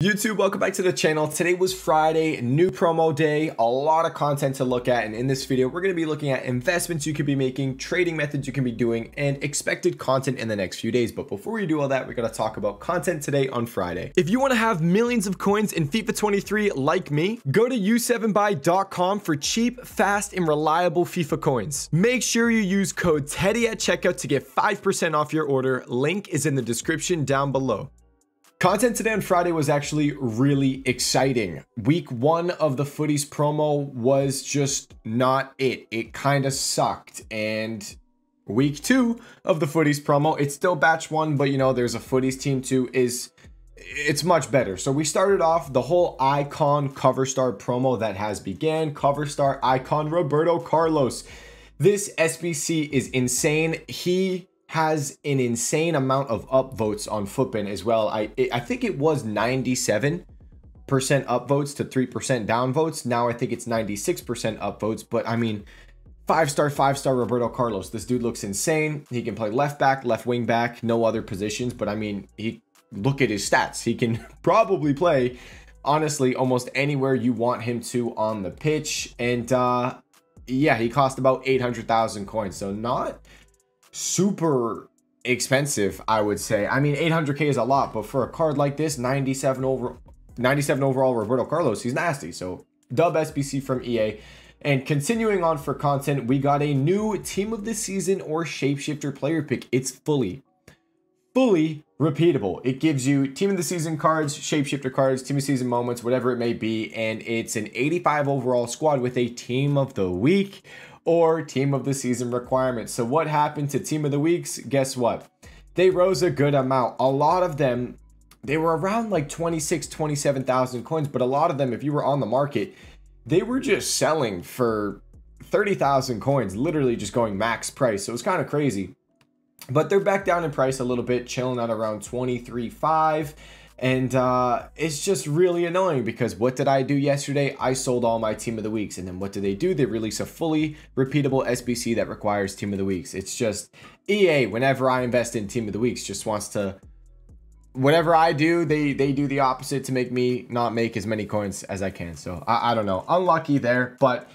YouTube, welcome back to the channel. Today was Friday, new promo day, a lot of content to look at, and in this video we're going to be looking at investments you could be making, trading methods you can be doing, and expected content in the next few days. But before we do all that, we're going to talk about content today on Friday. If you want to have millions of coins in FIFA 23 like me, go to u7buy.com for cheap, fast, and reliable FIFA coins. Make sure you use code TEDDY at checkout to get 5% off your order. Link is in the description down below. Content today on Friday was actually really exciting. Week 1 of the futties promo was just not it. It kind of sucked. And week 2 of the futties promo, it's still batch 1, but you know, there's a futties team 2 it's much better. So we started off the whole icon cover star promo that has began. Cover star icon Roberto Carlos. This SBC is insane. He has an insane amount of upvotes on Footbin as well. I think it was 97% upvotes to 3% downvotes. Now I think it's 96% upvotes, but I mean, 5-star Roberto Carlos. This dude looks insane. He can play left back, left wing back, no other positions, but I mean, look at his stats. He can probably play, honestly, almost anywhere you want him to on the pitch. And yeah, he cost about 800,000 coins, so not super expensive, I would say. I mean, 800k is a lot, but for a card like this, 97 overall Roberto Carlos, he's nasty. So dub SBC from EA. And continuing on for content, we got a new team of the season or shapeshifter player pick. It's fully repeatable. It gives you team of the season cards, shapeshifter cards, team of the season moments, whatever it may be, and it's an 85 overall squad with a team of the week or team of the season requirement. So what happened to team of the weeks? Guess what? They rose a good amount. A lot of them, they were around like 27,000 coins, but a lot of them, if you were on the market, they were just selling for 30,000 coins, literally just going max price. So it was kind of crazy, but they're back down in price a little bit, chilling at around 23.5. And it's just really annoying because what did I do yesterday? I sold all my team of the weeks. And then what do? They release a fully repeatable SBC that requires team of the weeks. It's just EA, whenever I invest in team of the weeks, just wants to, whatever I do, they do the opposite to make me not make as many coins as I can. So I don't know, unlucky there, but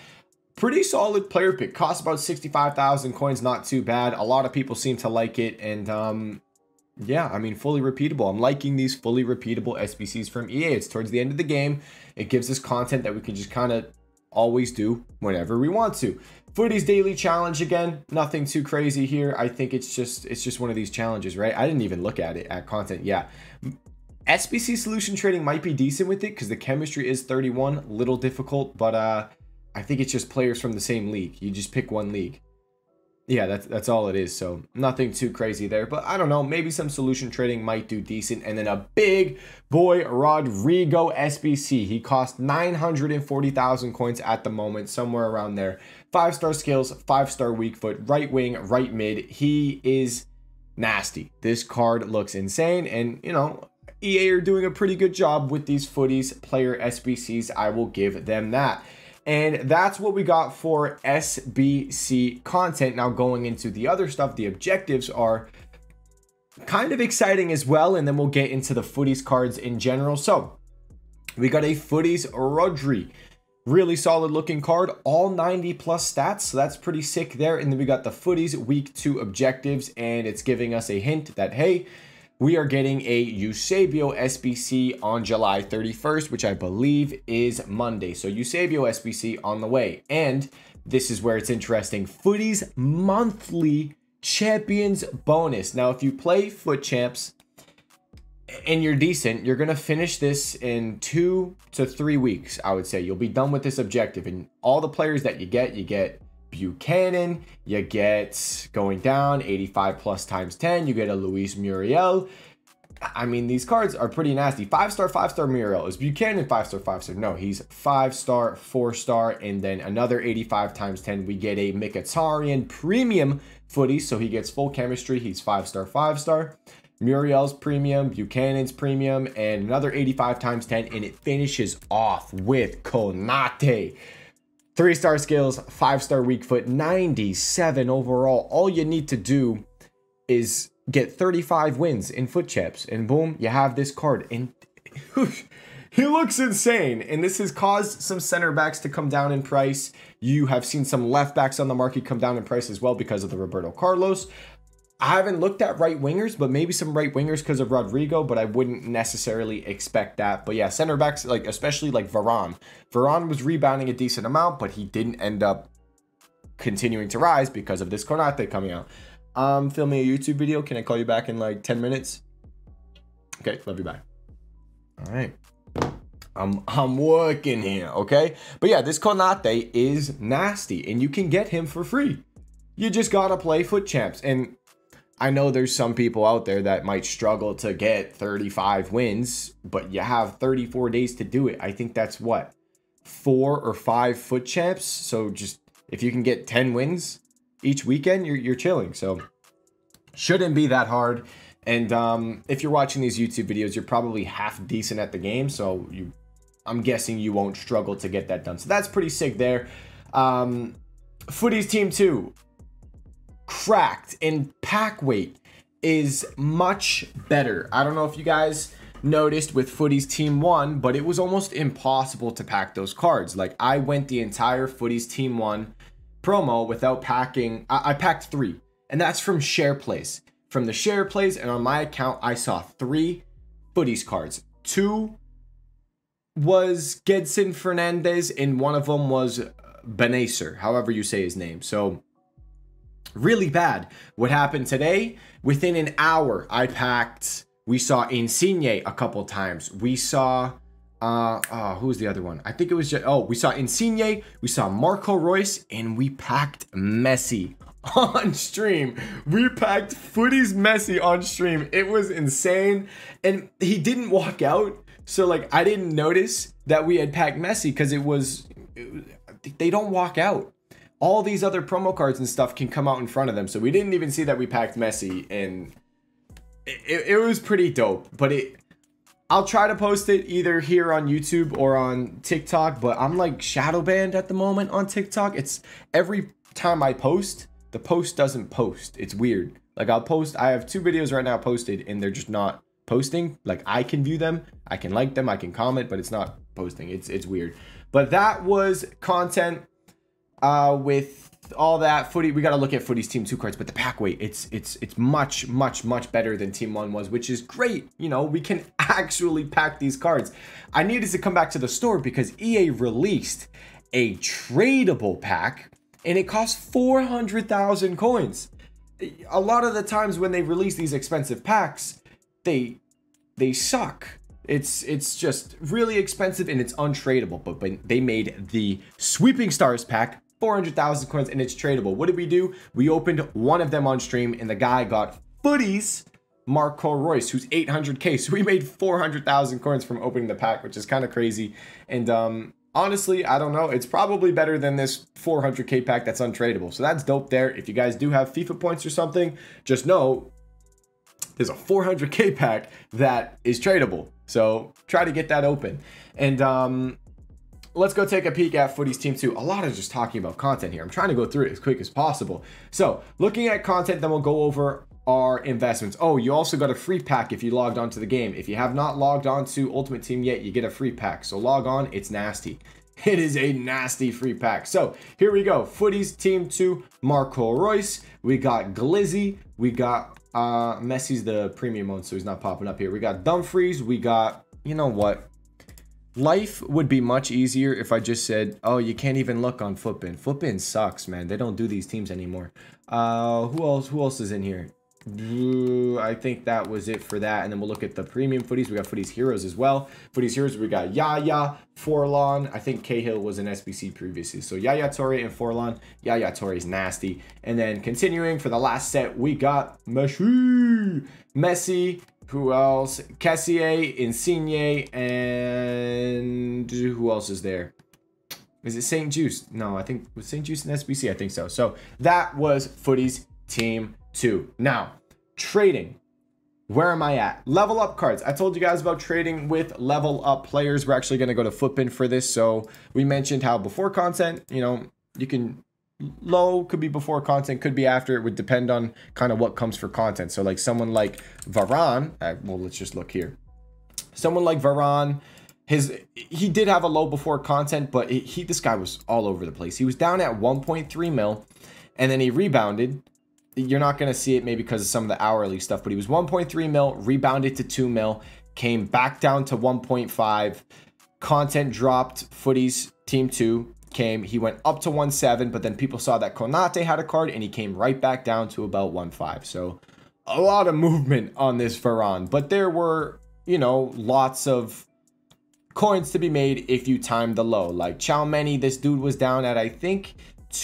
pretty solid player pick. Cost about 65,000 coins, not too bad. A lot of people seem to like it. And yeah, I mean, fully repeatable. I'm liking these fully repeatable SBCs from EA. It's towards the end of the game. It gives us content that we can just kind of always do whenever we want to. Futties daily challenge again. Nothing too crazy here. I think it's just one of these challenges, right? I didn't even look at it at content. Yeah. SBC solution trading might be decent with it because the chemistry is 31. Little difficult, but I think it's just players from the same league. You just pick one league. Yeah, that's all it is. So nothing too crazy there, but I don't know, maybe some solution trading might do decent. And then a big boy Rodrigo SBC. He cost 940,000 coins at the moment, somewhere around there. 5-star skills, 5-star weak foot, right wing, right mid. He is nasty. This card looks insane, and you know, EA are doing a pretty good job with these futties player SBCs. I will give them that. And that's what we got for SBC content. Now going into the other stuff, the objectives are kind of exciting as well. And then we'll get into the futties cards in general. So we got a futties Rodri, really solid looking card, all 90 plus stats. So that's pretty sick there. And then we got the futties week 2 objectives, and it's giving us a hint that, hey, we are getting a Eusebio SBC on July 31st, which I believe is Monday. So Eusebio SBC on the way. And this is where it's interesting. Futties monthly champions bonus. Now, if you play Foot Champs and you're decent, you're going to finish this in 2 to 3 weeks, I would say. You'll be done with this objective. And all the players that you get Buchanan, you get going down 85 plus times 10, you get a Luis Muriel. I mean, these cards are pretty nasty. 5-star Muriel. Is Buchanan 5-star 5-star? No, he's 5-star 4-star, and then another 85 times 10, we get a Mkhitaryan premium footy, so he gets full chemistry. He's 5-star 5-star. Muriel's premium, Buchanan's premium, and another 85 times 10, and it finishes off with Konate. 3-star skills, 5-star weak foot, 97 overall. All you need to do is get 35 wins in Foot Champs, and boom, you have this card. And he looks insane, and this has caused some center backs to come down in price. You have seen some left backs on the market come down in price as well because of the Roberto Carlos. I haven't looked at right wingers, but maybe some right wingers because of Rodrigo, but I wouldn't necessarily expect that. But yeah, center backs, like especially like Varane. Varane was rebounding a decent amount, but he didn't end up continuing to rise because of this Konate coming out. I'm filming a YouTube video. Can I call you back in like 10 minutes? Okay, love you, bye. All right. I'm working here, okay? But yeah, this Konate is nasty, and you can get him for free. You just gotta play Foot Champs. And I know there's some people out there that might struggle to get 35 wins, but you have 34 days to do it. I think that's what, 4 or 5 Foot Champs. So just if you can get 10 wins each weekend, you're chilling. So shouldn't be that hard. And if you're watching these YouTube videos, you're probably half decent at the game. So I'm guessing you won't struggle to get that done. So that's pretty sick there. Footies Team 2. Cracked, and pack weight is much better. I don't know if you guys noticed with Footies Team 1, but it was almost impossible to pack those cards. Like, I went the entire Footies Team 1 promo without packing. I packed 3, and that's from share plays. From the share plays, and on my account, I saw 3 Footies cards. 2 was Gedson Fernandez, and one of them was Benacer, however you say his name. So really bad. What happened today? Within an hour, I packed. We saw Insigne a couple times. We saw, who was the other one? I think it was just, we saw Insigne. We saw Marco Reus, and we packed Messi on stream. We packed Footies Messi on stream. It was insane, and he didn't walk out. So like, I didn't notice that we had packed Messi because they don't walk out. All these other promo cards and stuff can come out in front of them. So we didn't even see that we packed Messi, and it was pretty dope. But I'll try to post it either here on YouTube or on TikTok, but I'm like shadow banned at the moment on TikTok. It's every time I post, the post doesn't post. It's weird. Like I'll post, I have 2 videos right now posted and they're just not posting. Like I can view them, I can like them, I can comment, but it's not posting. It's weird. But that was content. With all that footy, we got to look at Footies Team 2 cards, but the pack weight, it's much better than Team 1 was, which is great. You know, we can actually pack these cards. I needed to come back to the store because EA released a tradable pack, and it cost 400,000 coins. A lot of the times when they release these expensive packs, they suck. It's just really expensive and it's untradeable. But they made the Sweeping Stars pack, 400,000 coins, and it's tradable. What did we do? We opened one of them on stream, and the guy got Footies Marco Reus, who's 800k. So we made 400,000 coins from opening the pack, which is kind of crazy. And honestly, I don't know. It's probably better than this 400k pack that's untradeable. So that's dope there. If you guys do have FIFA points or something, just know there's a 400k pack that is tradable. So try to get that open. And let's go take a peek at Footies Team 2. A lot of just talking about content here. I'm trying to go through it as quick as possible. So looking at content, then we'll go over our investments. Oh, you also got a free pack if you logged onto the game. If you have not logged on to Ultimate Team yet, you get a free pack. So log on. It's nasty. It is a nasty free pack. So here we go. Footies Team 2, Marco Reus. We got Glizzy. We got Messi's the premium one, so he's not popping up here. We got Dumfries. We got, you know what? Life would be much easier if I just said, oh, you can't even look on Footbin. Footbin sucks, man. They don't do these teams anymore. Who else is in here? I think that was it for that. And then we'll look at the premium footies. We got Footies Heroes as well. Footies Heroes, we got Yaya, Forlan. I think Cahill was an SBC previously. So Yaya Toure and Forlan. Yaya Toure is nasty. And then continuing for the last set, we got Messi. Who else? Cassier, Insigne, and who else is there? Is it St. Juice? No, I think was St. Juice in SBC. I think so. So that was Footies Team 2. Now, trading. Where am I at? Level up cards. I told you guys about trading with level up players. We're actually going to go to Footbin for this. So we mentioned how before content, you know, you can low, could be before content, could be after. It would depend on kind of what comes for content. So like someone like Varane, well, let's just look here. Someone like Varane, he did have a low before content, but this guy was all over the place. He was down at 1.3 mil, and then he rebounded. You're not going to see it maybe because of some of the hourly stuff, but he was 1.3 mil, rebounded to 2 mil, came back down to 1.5. Content dropped, Footies Team 2 came, he went up to 1.7, but then people saw that Konate had a card, and he came right back down to about 1.5. So a lot of movement on this Varane, but there were, you know, lots of coins to be made if you timed the low. Like Chalmany, this dude was down at, I think,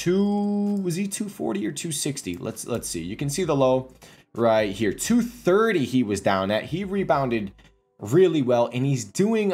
was he 240 or 260? Let's see. You can see the low right here. 230 he was down at. He rebounded really well, and he's doing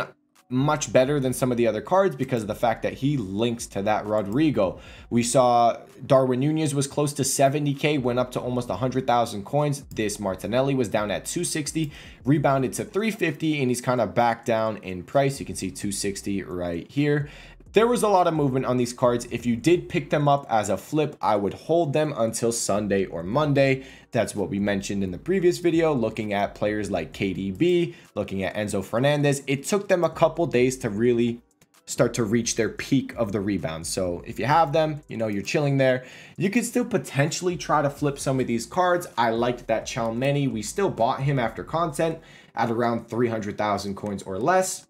much better than some of the other cards because of the fact that he links to that Rodrigo. We saw Darwin Nunez was close to 70k, went up to almost 100,000 coins. This Martinelli was down at 260, rebounded to 350, and he's kind of back down in price. You can see 260 right here. There was a lot of movement on these cards. If you did pick them up as a flip, I would hold them until Sunday or Monday. That's what we mentioned in the previous video, looking at players like KDB, looking at Enzo Fernandez. It took them a couple days to really start to reach their peak of the rebound. So if you have them, you know, you're chilling there. You could still potentially try to flip some of these cards. I liked that Chalmany. We still bought him after content at around 300,000 coins or less.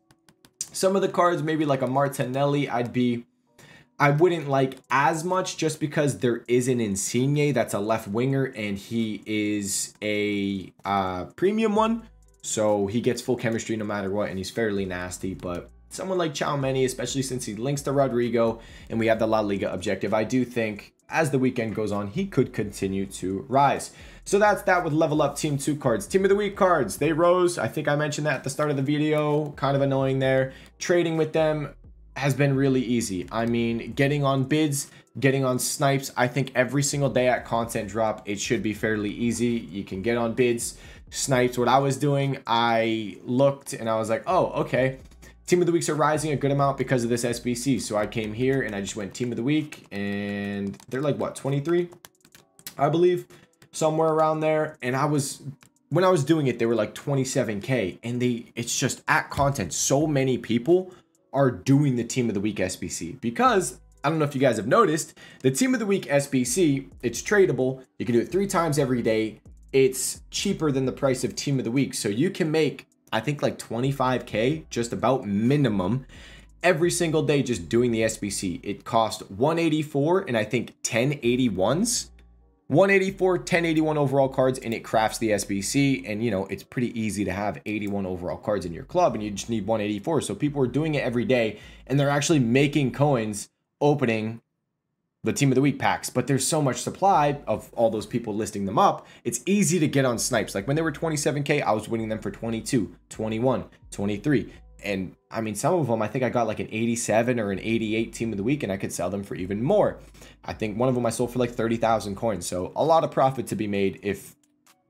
Some of the cards, maybe like a Martinelli, I wouldn't like as much just because there is an Insigne that's a left winger and he is a premium one. So he gets full chemistry no matter what, and he's fairly nasty. But someone like Chalmany, especially since he links to Rodrigo and we have the La Liga objective, I do think as the weekend goes on, he could continue to rise. So that's that with level up Team 2 cards. Team of the Week cards, they rose. I think I mentioned that at the start of the video. Kind of annoying there. Trading with them has been really easy. I mean, getting on bids, getting on snipes, I think every single day at content drop, it should be fairly easy. You can get on bids, snipes. What I was doing, I looked and I was like, oh, okay. Team of the Weeks are rising a good amount because of this SBC. So I came here and I just went Team of the Week, and they're like, what, 23, I believe, somewhere around there. And when I was doing it, they were like 27k, and it's just at content, so many people are doing the Team of the Week SBC because I don't know if you guys have noticed, the Team of the Week SBC, it's tradable. You can do it 3 times every day. It's cheaper than the price of Team of the Week. So you can make, I think, like 25k, just about minimum, every single day just doing the SBC. It cost 184 and I think 1081s. 184, 1081 overall cards, and it crafts the SBC. And you know, it's pretty easy to have 81 overall cards in your club, and you just need 184. So people are doing it every day, and they're actually making coins opening the Team of the Week packs. But there's so much supply of all those people listing them up, it's easy to get on snipes. Like when they were 27k, I was winning them for 22, 21, 23. And I mean, some of them, I think I got like an 87 or an 88 Team of the Week, and I could sell them for even more. I think one of them I sold for like 30,000 coins. So a lot of profit to be made if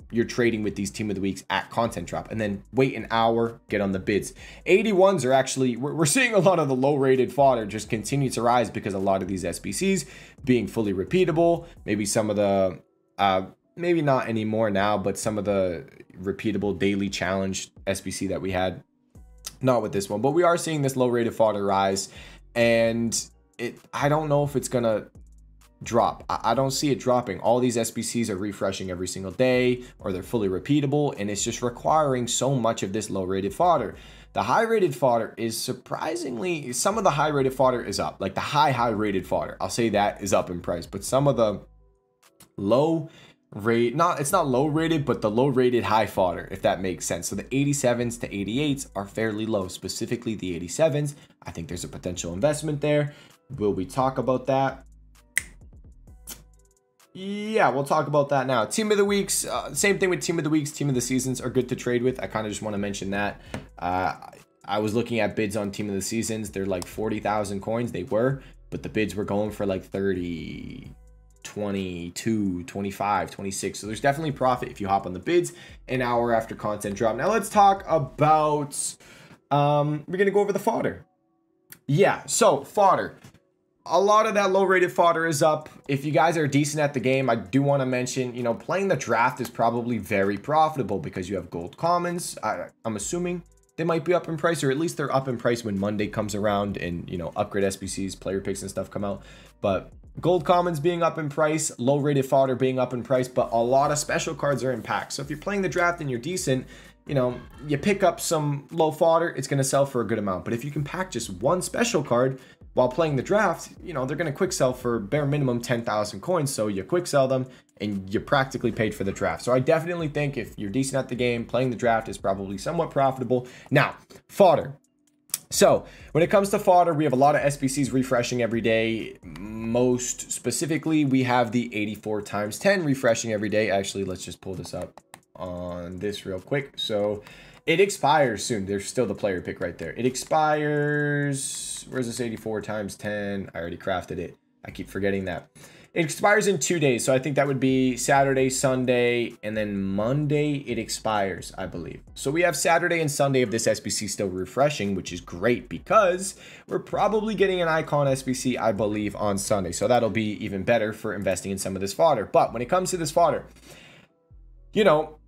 you're trading with these Team of the Weeks at content drop, and then wait an hour, get on the bids. 81s are actually, we're seeing a lot of the low rated fodder just continue to rise because a lot of these SBCs being fully repeatable. Maybe some of the, maybe not anymore now, but some of the repeatable daily challenge SBC that we had. Not with this one, but we are seeing this low rated fodder rise, and I don't know if it's gonna drop. I don't see it dropping. All these SBCs are refreshing every single day, or they're fully repeatable, and it's just requiring so much of this low rated fodder. The high rated fodder is surprisingly, some of the high rated fodder is up, like the high rated fodder, I'll say that is up in price, but some of the low rate, it's not low rated, but the low rated high fodder, if that makes sense. So the 87s to 88s are fairly low, specifically the 87s. I think there's a potential investment there. Will we talk about that? Yeah, we'll talk about that now. Team of the Weeks, same thing with Team of the Weeks. Team of the Seasons are good to trade with. I kind of just want to mention that. I was looking at bids on Team of the Seasons. They're like 40,000 coins. They were, but the bids were going for like 30, 22, 25, 26. So there's definitely profit if you hop on the bids an hour after content drop. Now let's talk about, we're going to go over the fodder. Yeah, so fodder. A lot of that low rated fodder is up. If you guys are decent at the game, I do want to mention, you know, playing the draft is probably very profitable because you have gold commons. I'm assuming they might be up in price, or at least they're up in price when Monday comes around and, you know, upgrade SBCs, player picks and stuff come out. But gold commons being up in price, low rated fodder being up in price, but a lot of special cards are in packs. So if you're playing the draft and you're decent, you know, you pick up some low fodder, it's going to sell for a good amount. But if you can pack just one special card while playing the draft, you know, they're going to quick sell for bare minimum 10,000 coins. So you quick sell them and you practically paid for the draft. So I definitely think if you're decent at the game, playing the draft is probably somewhat profitable. Now, fodder. So when it comes to fodder, we have a lot of SBCs refreshing every day. Most specifically, we have the 84 times 10 refreshing every day. Actually, let's just pull this up on this real quick. So it expires soon. There's still the player pick right there. It expires. Where's this 84 times 10? I already crafted it. I keep forgetting that. It expires in 2 days. So I think that would be Saturday, Sunday, and then Monday it expires, I believe. So we have Saturday and Sunday of this SBC still refreshing, which is great because we're probably getting an icon SBC, I believe, on Sunday. So that'll be even better for investing in some of this fodder. But when it comes to this fodder, you know,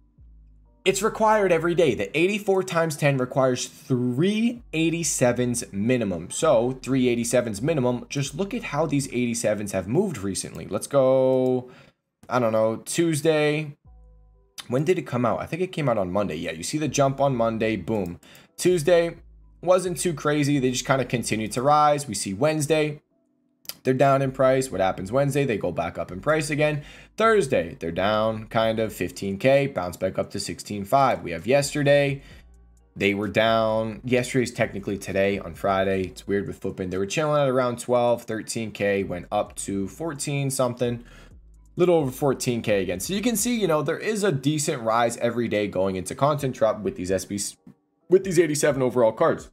it's required every day. The 84 times 10 requires 3 87s minimum. So 3 87s minimum. Just look at how these 87s have moved recently. Let's go, I don't know, Tuesday. When did it come out? I think it came out on Monday. Yeah, you see the jump on Monday. Boom. Tuesday wasn't too crazy. They just kind of continued to rise. We see Wednesday, they're down in price. What happens Wednesday? They go back up in price again. Thursday, they're down kind of 15K, bounce back up to 16.5. We have yesterday. They were down. Yesterday's technically today on Friday. It's weird with Footbin. They were chilling at around 12, 13K, went up to 14 something, little over 14K again. So you can see, you know, there is a decent rise every day going into content drop with these SBs, with these 87 overall cards.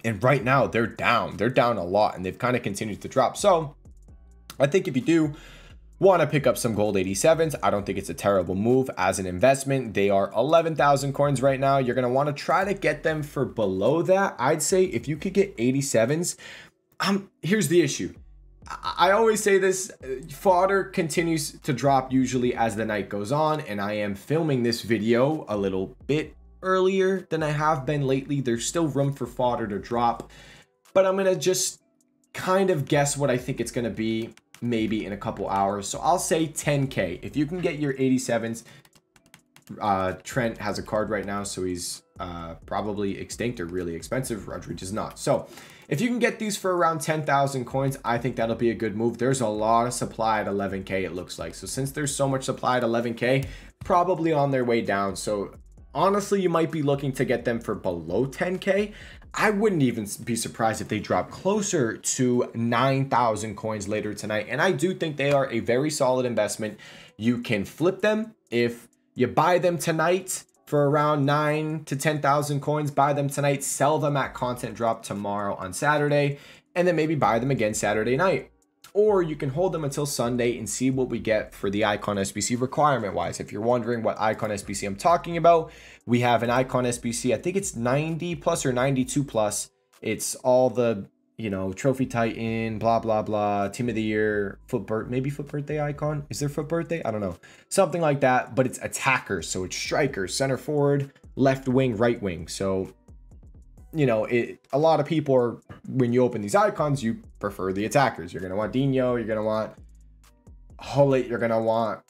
And right now they're down. They're down a lot and they've kind of continued to drop. So I think if you do want to pick up some gold 87s, I don't think it's a terrible move as an investment. They are 11,000 coins right now. You're going to want to try to get them for below that. I'd say if you could get 87s, here's the issue. I always say this, fodder continues to drop usually as the night goes on, and I am filming this video a little bit earlier than I have been lately. There's still room for fodder to drop, but I'm going to just kind of guess what I think it's going to be maybe in a couple hours. So I'll say 10K. If you can get your 87s, Trent has a card right now, so he's probably extinct or really expensive. Rodriguez is not. So if you can get these for around 10,000 coins, I think that'll be a good move. There's a lot of supply at 11K, it looks like. So since there's so much supply at 11K, probably on their way down. So honestly, you might be looking to get them for below 10K. I wouldn't even be surprised if they drop closer to 9,000 coins later tonight. And I do think they are a very solid investment. You can flip them. If you buy them tonight for around 9 to 10,000 coins, buy them tonight, sell them at content drop tomorrow on Saturday, and then maybe buy them again Saturday night. Or you can hold them until Sunday and see what we get for the Icon SBC requirement wise. If you're wondering what Icon SBC I'm talking about, we have an Icon SBC. I think it's 90 plus or 92 plus. It's all the, you know, Trophy Titan, blah, blah, blah, Team of the Year, maybe Foot Birthday Icon. Is there Foot Birthday? I don't know. Something like that, but it's attackers. So it's strikers, center forward, left wing, right wing. So, you know, a lot of people are, when you open these icons, you prefer the attackers. You're going to want Dino, you're going to want Hullet, you're going to want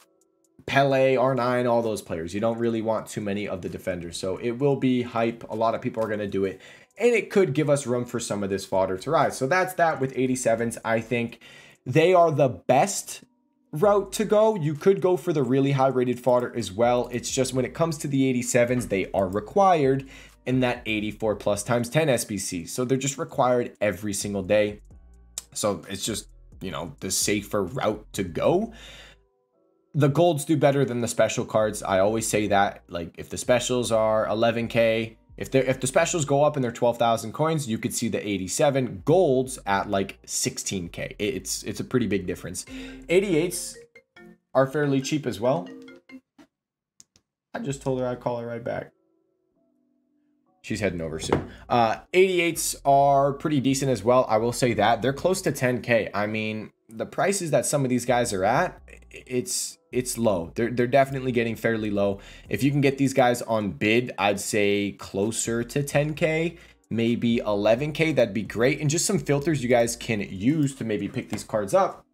Pele, R9, all those players. You don't really want too many of the defenders. So it will be hype. A lot of people are going to do it. And it could give us room for some of this fodder to rise. So that's that with 87s. I think they are the best route to go. You could go for the really high rated fodder as well. It's just when it comes to the 87s, they are required in that 84 plus times 10 SBC. So they're just required every single day. So it's just, you know, the safer route to go. The golds do better than the special cards. I always say that, like, if the specials are 11K, if the specials go up and they're 12,000 coins, you could see the 87 golds at like 16K. It's a pretty big difference. 88s are fairly cheap as well. I just told her I'd call her right back. She's heading over soon. 88s are pretty decent as well. I will say that they're close to 10K. I mean, the prices that some of these guys are at, it's low. They're definitely getting fairly low. If you can get these guys on bid, I'd say closer to 10K, maybe 11K, that'd be great. And just some filters you guys can use to maybe pick these cards up.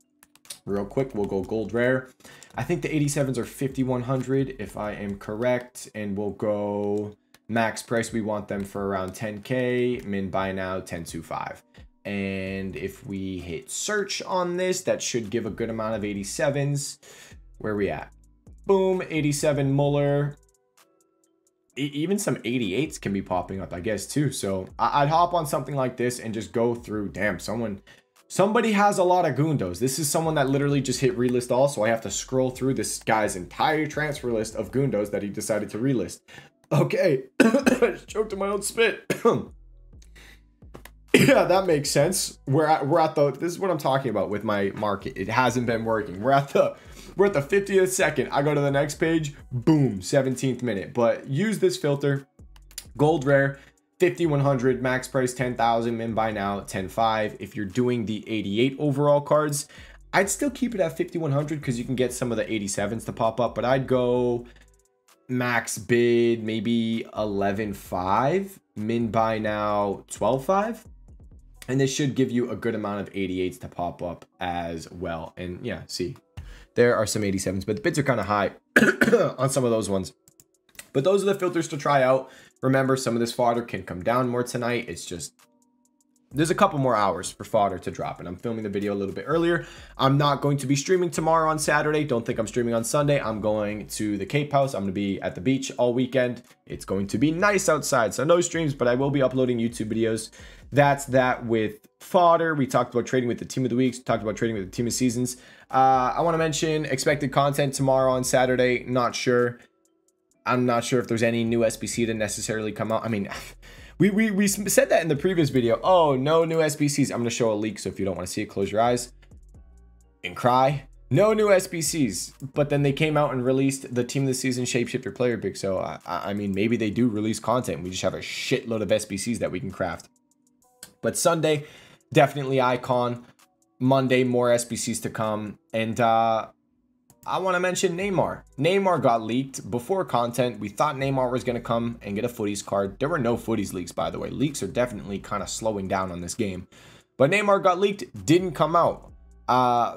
Real quick, we'll go gold rare. I think the 87s are 5,100 if I am correct, and we'll go max price. We want them for around 10K, min buy now 10.25. And if we hit search on this, that should give a good amount of 87s. Where are we at? Boom, 87 Muller. Even some 88s can be popping up, I guess, too. So I'd hop on something like this and just go through. Damn, somebody has a lot of Gundos. This is someone that literally just hit relist all, so I have to scroll through this guy's entire transfer list of Gundos that he decided to relist. Okay, I just choked on my own spit. Yeah, that makes sense. We're at the, this is what I'm talking about with my market. It hasn't been working. We're at the 50th second. I go to the next page, boom, 17th minute. But use this filter, gold rare, 5,100, max price 10,000, min buy now 10.5. If you're doing the 88 overall cards, I'd still keep it at 5,100 because you can get some of the 87s to pop up, but I'd go max bid maybe 11.5, min buy now 12.5. And this should give you a good amount of 88s to pop up as well. And yeah, see, there are some 87s, but the bids are kind of high on some of those ones. But those are the filters to try out. Remember, some of this fodder can come down more tonight. It's just, there's a couple more hours for fodder to drop, and I'm filming the video a little bit earlier. I'm not going to be streaming tomorrow on Saturday. Don't think I'm streaming on Sunday. I'm going to the Cape House. I'm going to be at the beach all weekend. It's going to be nice outside, so no streams, but I will be uploading YouTube videos. That's that with fodder. We talked about trading with the team of the weeks. We talked about trading with the team of seasons. I want to mention expected content tomorrow on Saturday. Not sure. I'm not sure if there's any new SBC to necessarily come out. I mean, we said that in the previous video. Oh, no new SBCs. I'm going to show a leak, so if you don't want to see it, close your eyes and cry. No new SBCs. But then they came out and released the team of the season shapeshifter player pick. So, I mean, maybe they do release content. We just have a shitload of SBCs that we can craft. But Sunday, definitely icon. Monday, more SBCs to come. And I want to mention Neymar. Neymar got leaked before content. We thought Neymar was going to come and get a footies card. There were no footies leaks, by the way. Leaks are definitely kind of slowing down on this game. But Neymar got leaked, didn't come out.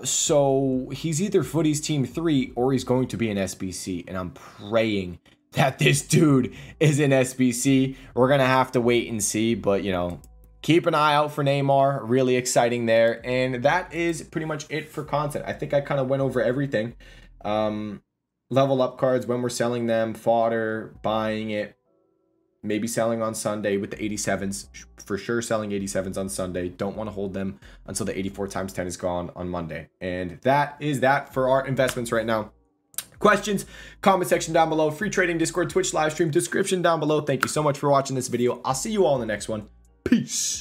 So he's either footies team 3 or he's going to be an SBC. And I'm praying that this dude is an SBC. We're going to have to wait and see. But, you know, keep an eye out for Neymar. Really exciting there. And that is pretty much it for content. I think I kind of went over everything. Level up cards, when we're selling them, fodder, buying it, maybe selling on Sunday with the 87s. For sure selling 87s on Sunday. Don't want to hold them until the 84 times 10 is gone on Monday. And that is that for our investments right now. Questions, comment section down below. Free trading, Discord, Twitch live stream, description down below. Thank you so much for watching this video. I'll see you all in the next one. Peace.